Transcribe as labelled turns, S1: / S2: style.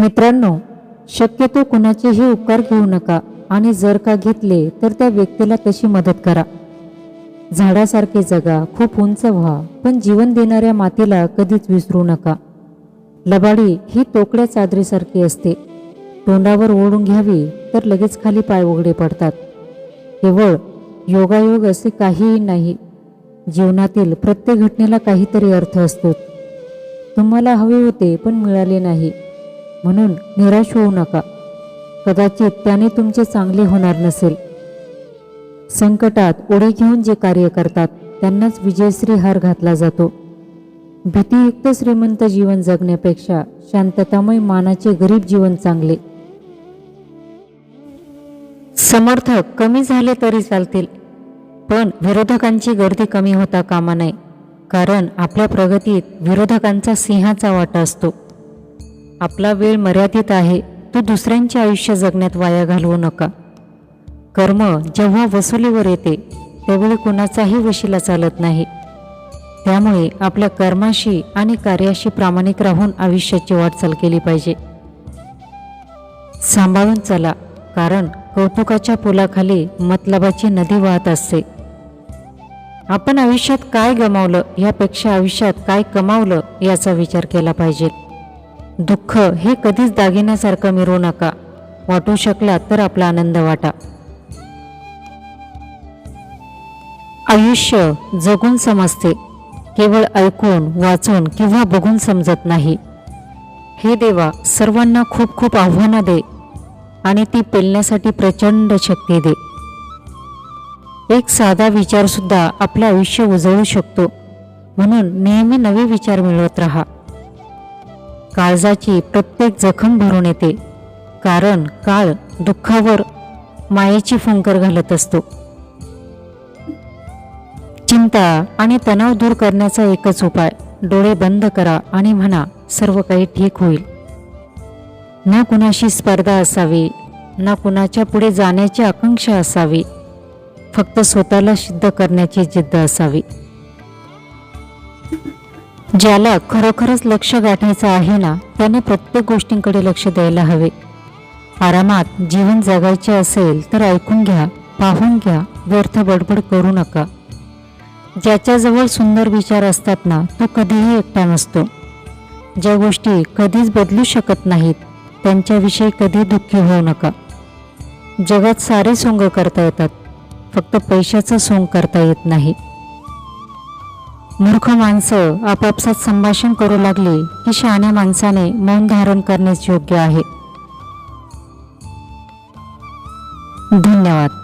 S1: मित्रांनो, शक्यतो कुणाचेही उपकार घेऊ नका आणि जर का घेतले तर त्या व्यक्तीला तशी मदत करा. झाडासारखे जगा, खूप उंच व्हा, पण जीवन देणाऱ्या मातीला कधीच विसरू नका. लबाडी ही तोकड्या चादरीसारखी असते. तोंडावर ओढून घ्यावी तर लगेच खाली पाय उघडे पडतात. केवळ योगायोग असे काहीही नाही. जीवनातील प्रत्येक घटनेला काहीतरी अर्थ असतो. तुम्हाला हवे होते पण मिळाले नाही म्हणून निराश होऊ नका. कदाचित त्याने तुमचे चांगले होणार नसेल. संकटात उडी घेऊन जे कार्य करतात त्यांनाच विजयश्री हार घातला जातो. भीतियुक्त श्रीमंत जीवन जगण्यापेक्षा शांततामय मानाचे गरीब जीवन चांगले. समर्थक कमी झाले तरी चालतील, पण विरोधकांची गर्दी कमी होता कामा नये. कारण आपल्या प्रगतीत विरोधकांचा सिंहाचा वाटा असतो. आपला वेळ मर्यादित आहे, तो दुसऱ्यांचे आयुष्य जगण्यात वाया घालवू नका. कर्म जेव्हा वसुलीवर येते त्यावेळी कुणाचाही वशिला चालत नाही. त्यामुळे आपल्या कर्माशी आणि कार्याशी प्रामाणिक राहून आयुष्याची वाटचाल केली पाहिजे. सांभाळून चला, कारण कौतुकाच्या पुलाखाली मतलबाची नदी वाहत असते. आपण आयुष्यात काय गमावलं यापेक्षा आयुष्यात काय कमावलं याचा विचार केला पाहिजे. दुःख हे कधीच दागिन्यासारखं मिरवू नका. वाटू शकला तर आपला आनंद वाटा. आयुष्य जगून समजते, केवळ ऐकून, वाचून किंवा बघून समजत नाही. हे देवा, सर्वांना खूप खूप आव्हानं दे आणि ती पेलण्यासाठी प्रचंड शक्ती दे. एक साधा विचार सुद्धा आपलं आयुष्य उजळू शकतो, म्हणून नेहमी नवे विचार मिळवत राहा. काळजाची प्रत्येक जखम भरून येते, कारण काळ दुःखावर मायेची फुंकर घालत असतो. चिंता आणि तणाव दूर करण्याचा एकच उपाय, डोळे बंद करा आणि म्हणा सर्व काही ठीक होईल. ना कुणाशी स्पर्धा असावी, ना कुणाच्या पुढे जाण्याची आकांक्षा असावी, फक्त स्वतःला सिद्ध करण्याची जिद्द असावी. ज्याला खरोखरच लक्ष गाठायचं आहे ना, त्याने प्रत्येक गोष्टींकडे लक्ष द्यायला हवे. आरामात जीवन जगायचे असेल तर ऐकून घ्या, पाहून घ्या, व्यर्थ बडबड करू नका. ज्याच्याजवळ सुंदर विचार असतात ना, तो कधीही एकटा नसतो. ज्या गोष्टी कधीच बदलू शकत नाहीत त्यांच्याविषयी कधी दुःखी होऊ नका. जगात सारे सोंग करता येतात, फक्त पैशाचं सोंग करता येत नाही. मूर्ख माणसं आपापसात संभाषण करू लागली की शहाण्या माणसाने मौन धारण करण्यास योग्य आहे. धन्यवाद.